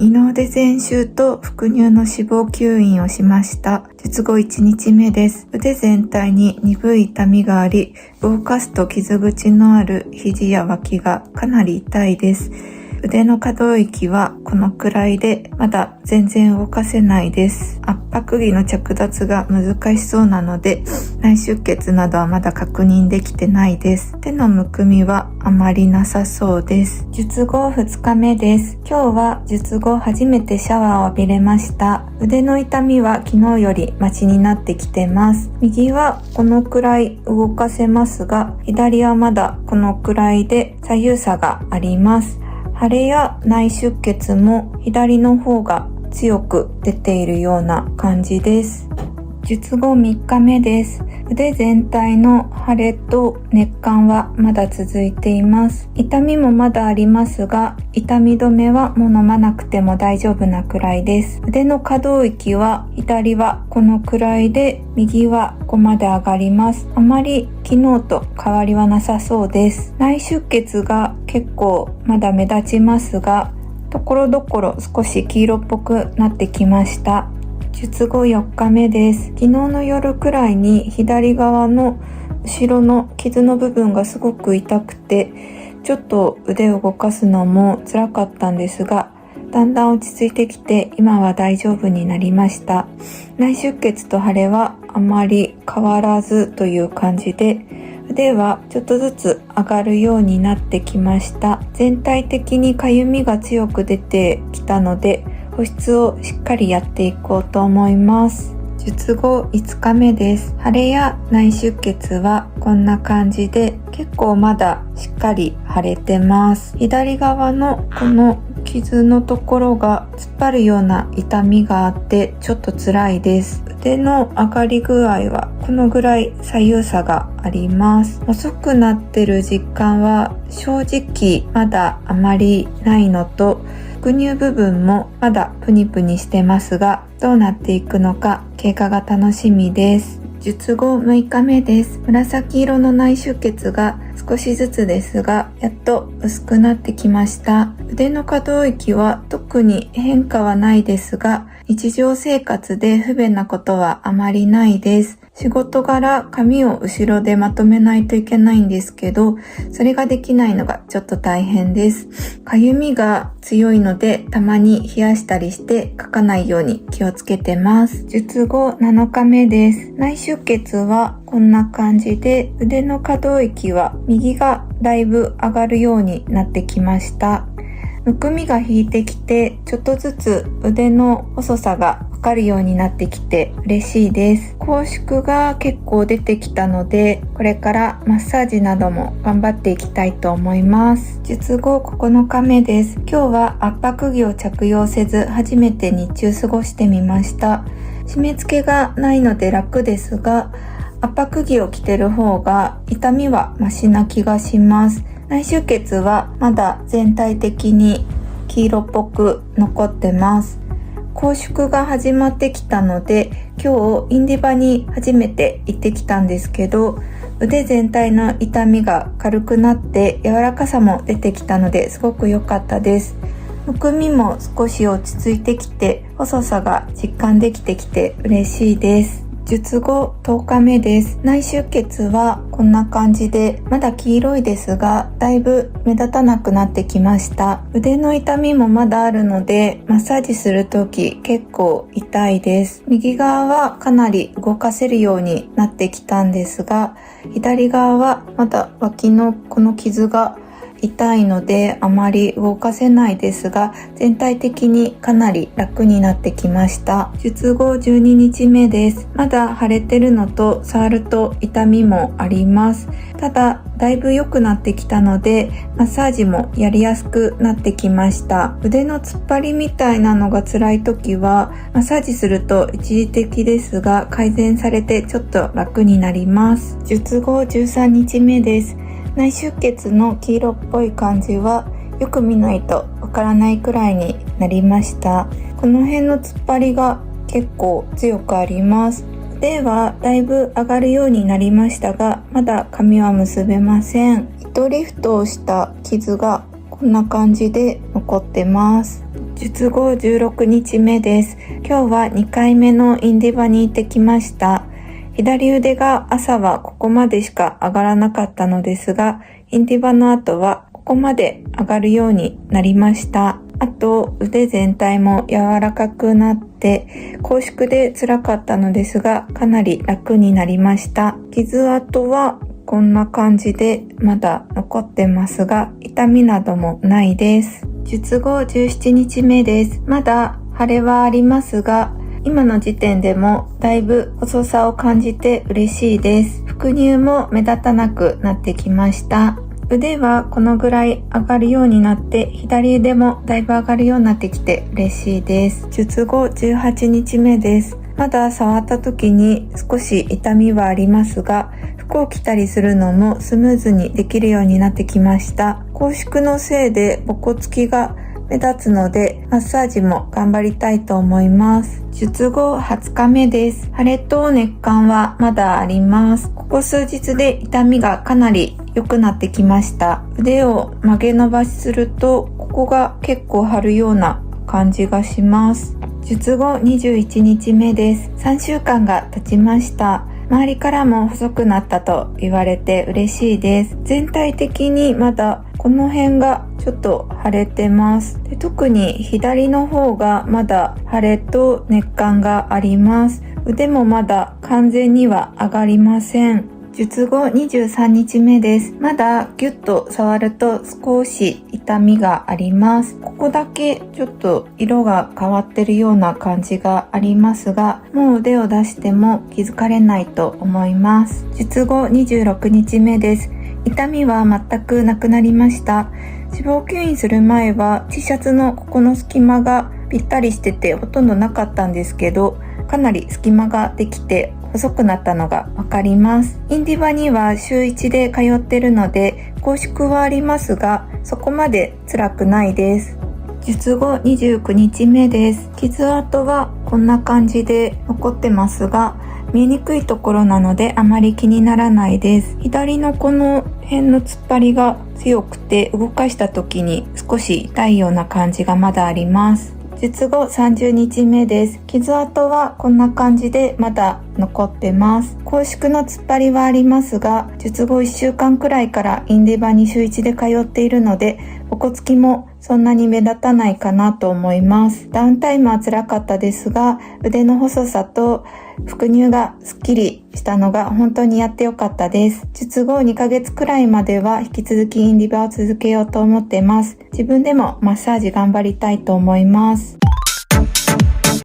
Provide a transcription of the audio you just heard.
二の腕全周と腹乳の脂肪吸引をしました。術後1日目です。腕全体に鈍い痛みがあり、動かすと傷口のある肘や脇がかなり痛いです。腕の可動域はこのくらいで、まだ全然動かせないです。圧迫着の着脱が難しそうなので、内出血などはまだ確認できてないです。手のむくみはあまりなさそうです。術後2日目です。今日は術後初めてシャワーを浴びれました。腕の痛みは昨日よりマシになってきてます。右はこのくらい動かせますが、左はまだこのくらいで左右差があります。腫れや内出血も左の方が強く出ているような感じです。術後3日目です。腕全体の腫れと熱感はまだ続いています。痛みもまだありますが、痛み止めはもう飲まなくても大丈夫なくらいです。腕の可動域は左はこのくらいで、右はここまで上がります。あまり昨日と変わりはなさそうです。内出血が結構まだ目立ちますが、ところどころ少し黄色っぽくなってきました。術後4日目です。昨日の夜くらいに左側の後ろの傷の部分がすごく痛くて、ちょっと腕を動かすのも辛かったんですが、だんだん落ち着いてきて今は大丈夫になりました。内出血と腫れはあまり変わらずという感じで、腕はちょっとずつ上がるようになってきました。全体的にかゆみが強く出てきたので、保湿をしっかりやっていこうと思います。術後5日目です。腫れや内出血はこんな感じで、結構まだしっかり腫れてます。左側のこの傷のところが突っ張るような痛みがあってちょっと辛いです。腕の上がり具合はこのぐらい左右差があります。遅くなってる実感は正直まだあまりないのと、腹乳部分もまだプニプニしてますが、どうなっていくのか経過が楽しみです。術後6日目です。紫色の内出血が少しずつですが、やっと薄くなってきました。腕の可動域は特に変化はないですが、日常生活で不便なことはあまりないです。仕事柄髪を後ろでまとめないといけないんですけど、それができないのがちょっと大変です。かゆみが強いので、たまに冷やしたりしてかかないように気をつけてます。術後7日目です。内出血はこんな感じで、腕の可動域は右がだいぶ上がるようになってきました。むくみが引いてきて、ちょっとずつ腕の細さがわかるようになってきて嬉しいです。拘縮が結構出てきたので、これからマッサージなども頑張っていきたいと思います。術後9日目です。今日は圧迫着を着用せず、初めて日中過ごしてみました。締め付けがないので楽ですが、圧迫着を着てる方が痛みはマシな気がします。内出血はまだ全体的に黄色っぽく残ってます。拘縮が始まってきたので、今日インディバに初めて行ってきたんですけど、腕全体の痛みが軽くなって柔らかさも出てきたので、すごく良かったです。むくみも少し落ち着いてきて、細さが実感できてきて嬉しいです。術後10日目です。内出血はこんな感じで、まだ黄色いですが、だいぶ目立たなくなってきました。腕の痛みもまだあるので、マッサージするとき結構痛いです。右側はかなり動かせるようになってきたんですが、左側はまだ脇のこの傷が痛いのであまり動かせないですが、全体的にかなり楽になってきました。術後12日目です。まだ腫れてるのと触ると痛みもあります。ただだいぶ良くなってきたので、マッサージもやりやすくなってきました。腕の突っ張りみたいなのが辛い時はマッサージすると一時的ですが改善されてちょっと楽になります。術後13日目です。内出血の黄色っぽい感じはよく見ないとわからないくらいになりました。この辺の突っ張りが結構強くあります。腕はだいぶ上がるようになりましたが、まだ髪は結べません。糸リフトをした傷がこんな感じで残ってます。術後16日目です。今日は2回目のインディバに行ってきました。左腕が朝はここまでしか上がらなかったのですが、インディバの後はここまで上がるようになりました。あと腕全体も柔らかくなって拘縮で辛かったのですが、かなり楽になりました。傷跡はこんな感じでまだ残ってますが、痛みなどもないです。術後17日目です。まだ腫れはありますが、今の時点でもだいぶ細さを感じて嬉しいです。副乳も目立たなくなってきました。腕はこのぐらい上がるようになって、左腕もだいぶ上がるようになってきて嬉しいです。術後18日目です。まだ触った時に少し痛みはありますが、服を着たりするのもスムーズにできるようになってきました。拘縮のせいでボコつきが目立つので、マッサージも頑張りたいと思います。術後20日目です。腫れと熱感はまだあります。ここ数日で痛みがかなり良くなってきました。腕を曲げ伸ばしすると、ここが結構張るような感じがします。術後21日目です。3週間が経ちました。周りからも細くなったと言われて嬉しいです。全体的にまだこの辺がちょっと腫れてます。で、特に左の方がまだ腫れと熱感があります。腕もまだ完全には上がりません。術後23日目です。まだギュッと触ると少し痛みがあります。ここだけちょっと色が変わってるような感じがありますが、もう腕を出しても気づかれないと思います。術後26日目です。痛みは全くなくなりました。脂肪吸引する前は T シャツのここの隙間がぴったりしててほとんどなかったんですけど、かなり隙間ができて細くなったのがわかります。インディバには週1で通ってるので拘縮はありますが、そこまで辛くないです。術後29日目です。傷跡はこんな感じで残ってますが、見えにくいところなのであまり気にならないです。左のこの辺の突っ張りが強くて、動かした時に少し痛いような感じがまだあります。術後30日目です。傷跡はこんな感じでまだ残ってます。拘縮の突っ張りはありますが、術後1週間くらいからインディバに週1で通っているので、ボコつきもそんなに目立たないかなと思います。ダウンタイムは辛かったですが、腕の細さと副乳がスッキリしたのが本当にやってよかったです。術後2ヶ月くらいまでは引き続きインディバを続けようと思ってます。自分でもマッサージ頑張りたいと思います。